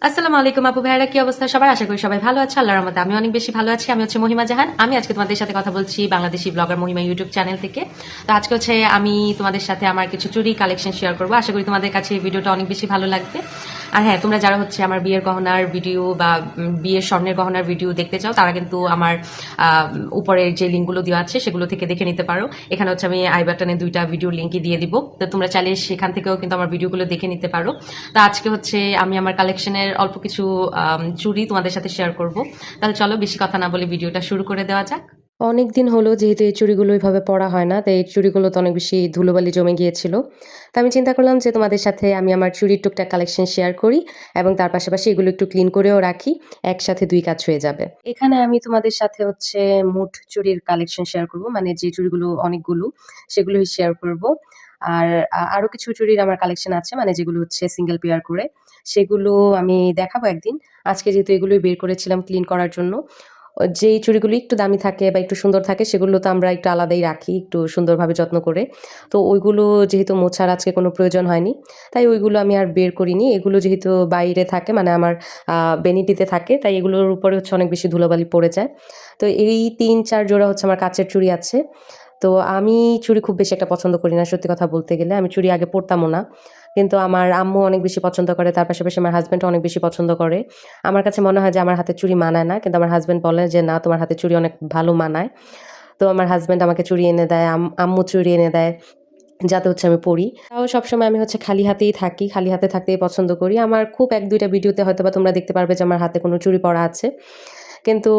আসসালামু আলাইকুম আপু ভাইরা, কি অবস্থা সবার? আশা করি সবাই ভালো আছে আল্লাহর রহমতে। আমি অনেক বেশি ভালো আছি। আমি হচ্ছে মহিমা জাহান। আমি আজকে তোমাদের সাথে কথা বলছি বাংলাদেশি ব্লগার মহিমা ইউটিউব চ্যানেল থেকে। তো আজকে হচ্ছে আমি তোমাদের সাথে আমার কিছু চুরি কালেকশন শেয়ার করবো। আশা করি তোমাদের কাছে এই ভিডিওটা অনেক বেশি ভালো লাগবে। আর হ্যাঁ, তোমরা যারা হচ্ছে আমার বিয়ের গহনার ভিডিও বা বিয়ের স্বর্ণের গহনার ভিডিও দেখতে চাও, তারা কিন্তু আমার উপরের যে লিঙ্কগুলো দেওয়া আছে সেগুলো থেকে দেখে নিতে পারো। এখানে হচ্ছে আমি আই বাটনে 2টা ভিডিও লিঙ্কই দিয়ে দিব। তো তোমরা চাইলে সেখান থেকেও কিন্তু আমার ভিডিওগুলো দেখে নিতে পারো। তো আজকে হচ্ছে আমি আমার কালেকশনের অল্প কিছু চুড়ি তোমাদের সাথে শেয়ার করব। তাহলে চলো বেশি কথা না বলে ভিডিওটা শুরু করে দেওয়া যাক। অনেক দিন হলো যেহেতু এই চুড়িগুলো ওইভাবে পরা হয় না, তাই এই চুড়িগুলোতে অনেক বেশি ধুলোবালি জমে গিয়েছিল। তো আমি চিন্তা করলাম যে তোমাদের সাথে আমি আমার চুড়ির টুকটাক কালেকশন শেয়ার করি এবং তার পাশাপাশি এগুলো একটু ক্লিন করেও রাখি। একসাথে 2 কাজ হয়ে যাবে। এখানে আমি তোমাদের সাথে হচ্ছে মোট চুড়ির কালেকশন শেয়ার করব। মানে যে চুড়িগুলো অনেকগুলো সেগুলোই শেয়ার করব। আর আরো কিছু চুড়ির আমার কালেকশন আছে, মানে যেগুলো হচ্ছে সিঙ্গেল পেয়ার করে। সেগুলো আমি দেখাবো একদিন। আজকে যেহেতু এগুলোই বের করেছিলাম ক্লিন করার জন্য। যেই চুড়িগুলো একটু দামি থাকে বা একটু সুন্দর থাকে সেগুলো তো আমরা একটু আলাদাই রাখি, একটু সুন্দরভাবে যত্ন করে। তো ওইগুলো যেহেতু মোছার আজকে কোনো প্রয়োজন হয়নি, তাই ওইগুলো আমি আর বের করিনি। এগুলো যেহেতু বাইরে থাকে, মানে আমার ভ্যানিটিতে থাকে, তাই এগুলোর উপরে হচ্ছে অনেক বেশি ধুলোবালি পড়ে যায়। তো এই ৩-৪ জোড়া হচ্ছে আমার কাচের চুড়ি আছে। তো আমি চুড়ি খুব বেশি একটা পছন্দ করি না, সত্যি কথা বলতে গেলে। আমি চুড়ি আগে পরতামও না। কিন্তু আমার আম্মু অনেক বেশি পছন্দ করে, তার পাশাপাশি আমার হাসব্যান্ডও অনেক বেশি পছন্দ করে। আমার কাছে মনে হয় যে আমার হাতের চুড়ি মানায় না। কিন্তু আমার হাসব্যান্ড বলে যে, "না, তোমার হাতের চুড়ি অনেক ভালো মানায়।" তো আমার হাসব্যান্ড আমাকে চুড়ি এনে দেয়, আম্মু চুড়ি এনে দেয়, যাতে হচ্ছে আমি পড়ি। তাও সবসময় আমি হচ্ছে খালি হাতেই থাকি। খালি হাতে থাকতেই পছন্দ করি। আমার খুব ১-২ টা ভিডিওতে হয়তোবা তোমরা দেখতে পারবে যে আমার হাতে কোনো চুড়ি পরা আছে। কিন্তু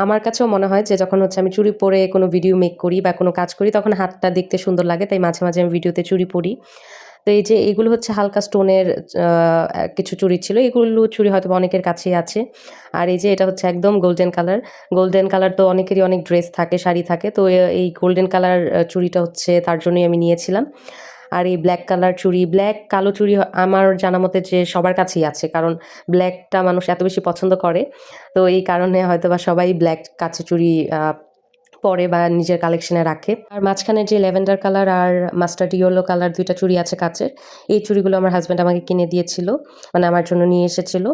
আমার কাছেও মনে হয় যে যখন হচ্ছে আমি চুড়ি পরে কোনো ভিডিও মেক করি বা কোনো কাজ করি, তখন হাতটা দেখতে সুন্দর লাগে। তাই মাঝে, মাঝে আমি ভিডিওতে চুড়ি পরি। তো এই যে এগুলো হচ্ছে হালকা স্টোনের আ কিছু চুড়ি ছিল। এগুলো চুড়ি হয়তোবা অনেকের কাছেই আছে। আর এই যে এটা হচ্ছে একদম গোল্ডেন কালার। গোল্ডেন কালার তো অনেকেরই অনেক ড্রেস থাকে, শাড়ি থাকে। তো এই গোল্ডেন কালার চুড়িটা হচ্ছে তার জন্যই আমি নিয়েছিলাম। আর এই ব্লাক কালার চুড়ি, ব্লাক কালো চুড়ি আমার জানা মতে যে সবার কাছেই আছে। কারণ ব্লাকটা মানুষ এত বেশি পছন্দ করে। তো এই কারণে হয়তোবা সবাই ব্লাক কাচের চুড়ি পরে বা নিজের কালেকশনে রাখে। আর মাঝখানে যে ল্যাভেন্ডার কালার আর মাস্টার্ড ইয়েলো কালার ২ টা চুড়ি আছে কাচের। এই চুড়িগুলো আমার হাসব্যান্ড আমাকে কিনে দিয়েছিল। মানে আমার জন্য নিয়ে এসেছিল।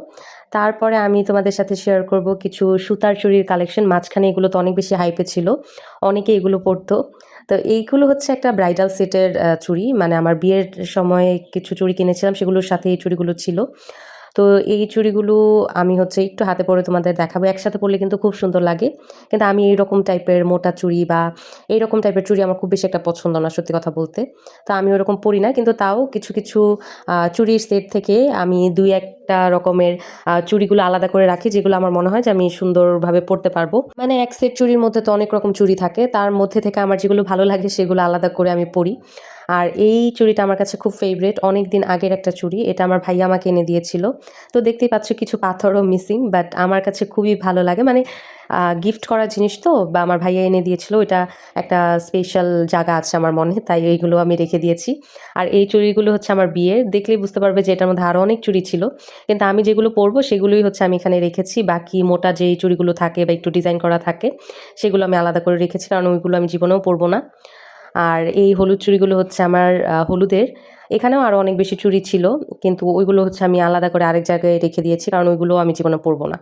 তারপরে আমি তোমাদের সাথে শেয়ার করব কিছু সুতার চুড়ির কালেকশন। মাঝখানে এগুলো তো অনেক বেশি হাইপে ছিল। অনেকে এগুলো পরতো। তো এইগুলো হচ্ছে একটা ব্রাইডাল সেটের চুড়ি। মানে আমার বিয়ের সময় কিছু চুড়ি কিনেছিলাম, সেগুলোর সাথে এই চুড়িগুলো ছিল। তো এই চুড়িগুলো আমি হচ্ছে একটু হাতে পরে তোমাদের দেখাবো। একসাথে পরলে কিন্তু খুব সুন্দর লাগে। কিন্তু আমি এইরকম টাইপের মোটা চুড়ি বা এইরকম টাইপের চুড়ি আমার খুব বেশি একটা পছন্দ না, সত্যি কথা বলতে। তো আমি ওরকম পরি না। কিন্তু তাও কিছু, কিছু চুড়ির সেট থেকে আমি ২-১ টা রকমের চুড়িগুলো আলাদা করে রাখি, যেগুলো আমার মনে হয় যে আমি সুন্দরভাবে পরতে পারবো। মানে এক সেট চুড়ির মধ্যে তো অনেক রকম চুড়ি থাকে। তার মধ্যে থেকে আমার যেগুলো ভালো লাগে সেগুলো আলাদা করে আমি পরি। আর এই চুড়িটা আমার কাছে খুব ফেভারিট। অনেকদিন আগের একটা চুড়ি। এটা আমার ভাইয়া আমাকে এনে দিয়েছিল। তো দেখতেই পাচ্ছ কিছু পাথরও মিসিং, বাট আমার কাছে খুবই ভালো লাগে। মানে গিফট করা জিনিস তো, বা আমার ভাইয়া এনে দিয়েছিল। এটা একটা স্পেশাল জায়গা আছে আমার মনে। তাই এইগুলো আমি রেখে দিয়েছি। আর এই চুড়িগুলো হচ্ছে আমার বিয়ের। দেখলেই বুঝতে পারবে যে এটার মধ্যে আরো অনেক চুড়ি ছিল। কিন্তু আমি যেগুলো পরবো সেগুলোই হচ্ছে আমি এখানে রেখেছি। বাকি মোটা যেই চুড়িগুলো থাকে বা একটু ডিজাইন করা থাকে সেগুলো আমি আলাদা করে রেখেছি। কারণ ওইগুলো আমি জীবনেও পরবো না। আর এই হলুদ চুড়িগুলো হচ্ছে আমার হলুদের। এখানেও আরো অনেক বেশি চুড়ি ছিল। কিন্তু ওইগুলো হচ্ছে আমি আলাদা করে আরেক জায়গায় রেখে দিয়েছি। কারণ ওইগুলো আমি জীবনে পরব না।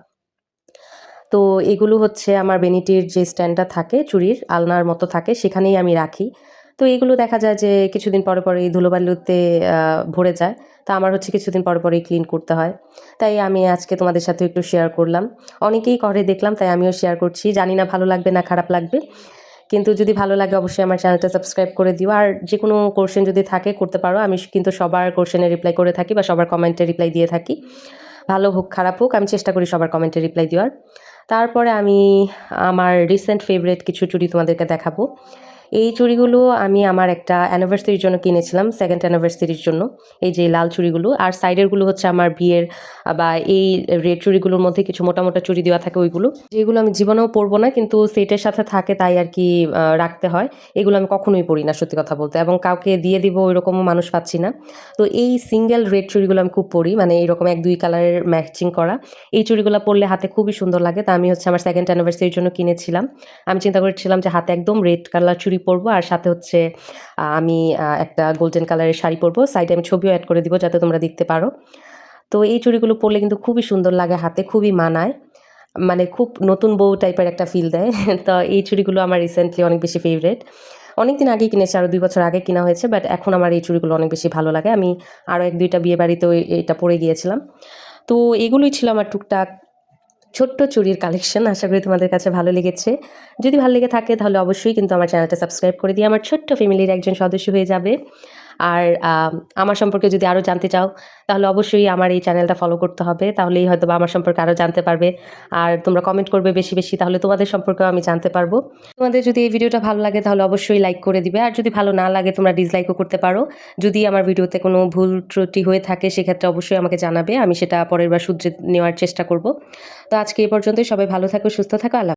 তো এগুলো হচ্ছে আমার ভ্যানিটির যে স্ট্যান্ডটা থাকে চুড়ির আলনার মতো থাকে, সেখানেই আমি রাখি। তো এগুলো দেখা যায় যে কিছুদিন পরে, পরে এই ধুলোবালুতে আ ভরে যায়। তো আমার হচ্ছে কিছুদিন পরে, পরেই ক্লিন করতে হয়। তাই আমি আজকে তোমাদের সাথে একটু শেয়ার করলাম। অনেকেই করে দেখলাম, তাই আমিও শেয়ার করছি। জানি না ভালো লাগবে না খারাপ লাগবে। কিন্তু যদি ভালো লাগে অবশ্যই আমার চ্যানেলটা সাবস্ক্রাইব করে দিও। আর যেকোনো কোয়েশ্চেন যদি থাকে করতে পারো। আমি কিন্তু সবার কোয়েশ্চেনের রিপ্লাই করে থাকি বা সবার কমেন্টে রিপ্লাই দিয়ে থাকি। ভালো হোক খারাপ হোক আমি চেষ্টা করি সবার কমেন্টে রিপ্লাই দেওয়ার। তারপরে আমি আমার রিসেন্ট ফেভারিট কিছু চুড়ি তোমাদেরকে দেখাবো। এই চুড়িগুলো আমি আমার একটা অ্যানিভার্সারির জন্য কিনেছিলাম, 2nd অ্যানিভার্সারির জন্য। এই যে লাল চুড়িগুলো, আর সাইডেরগুলো হচ্ছে আমার বিয়ের বা এই রেড চুড়িগুলোর মধ্যে কিছু মোটা, মোটা চুড়ি দেওয়া থাকে ওইগুলো। যেগুলো আমি জীবনেও পরবো না, কিন্তু সেটের সাথে থাকে তাই আরকি রাখতে হয়। এগুলো আমি কখনোই পরি না, সত্যি কথা বলতে, এবং কাউকে দিয়ে দিব ওইরকমও মানুষ পাচ্ছি না। তো এই সিঙ্গেল রেড চুড়িগুলো আমি খুব পরি, মানে এইরকম ১-২ কালারের ম্যাচিং করা। এই চুড়িগুলো পরলে হাতে খুবই সুন্দর লাগে। তা আমি হচ্ছে আমার 2nd অ্যানিভার্সারির জন্য কিনেছিলাম। আমি চিন্তা করেছিলাম যে হাতে একদম রেড কালার চুড়ি চুড়ি পরবো আর সাথে হচ্ছে আমি একটা গোল্ডেন কালারের শাড়ি পরবো। সাইডে আমি ছবিও অ্যাড করে দিব যাতে তোমরা দেখতে পারো। তো এই চুড়িগুলো পরলে কিন্তু খুবই সুন্দর লাগে, হাতে খুবই মানায়। মানে খুব নতুন বউ টাইপের একটা ফিল দেয়। তো এই চুড়িগুলো আমার রিসেন্টলি অনেক বেশি ফেভারিট। অনেকদিন আগেই কিনেছি, আরও ২ বছর আগে কিনা হয়েছে। বাট এখন আমার এই চুড়িগুলো অনেক বেশি ভালো লাগে। আমি আরও ১-২টা বিয়েবাড়িতেও এটা পরে গিয়েছিলাম। তো এগুলোই ছিল আমার টুকটাক ছোট্ট চুড়ির কালেকশন। আশা করি তোমাদের কাছে ভালো লেগেছে। যদি ভালো লেগে থাকে তাহলে অবশ্যই কিন্তু আমার চ্যানেলটা সাবস্ক্রাইব করে দিয়ে আমার ছোট্ট ফ্যামিলির একজন সদস্য হয়ে যাবে। আর আমার সম্পর্কে যদি আরও জানতে চাও তাহলে অবশ্যই আমার এই চ্যানেলটা ফলো করতে হবে। তাহলেই হয়তোবা আমার সম্পর্কে আরও জানতে পারবে। আর তোমরা কমেন্ট করবে বেশি, বেশি, তাহলে তোমাদের সম্পর্কেও আমি জানতে পারবো। তোমাদের যদি এই ভিডিওটা ভালো লাগে তাহলে অবশ্যই লাইক করে দিবে। আর যদি ভালো না লাগে তোমরা ডিসলাইকও করতে পারো। যদি আমার ভিডিওতে কোনো ভুল ত্রুটি হয়ে থাকে সেক্ষেত্রে অবশ্যই আমাকে জানাবে। আমি সেটা পরের বার শুধরে নেওয়ার চেষ্টা করব। তো আজকে এই পর্যন্তই। সবাই ভালো থাকো, সুস্থ থাকো। আল্লাহ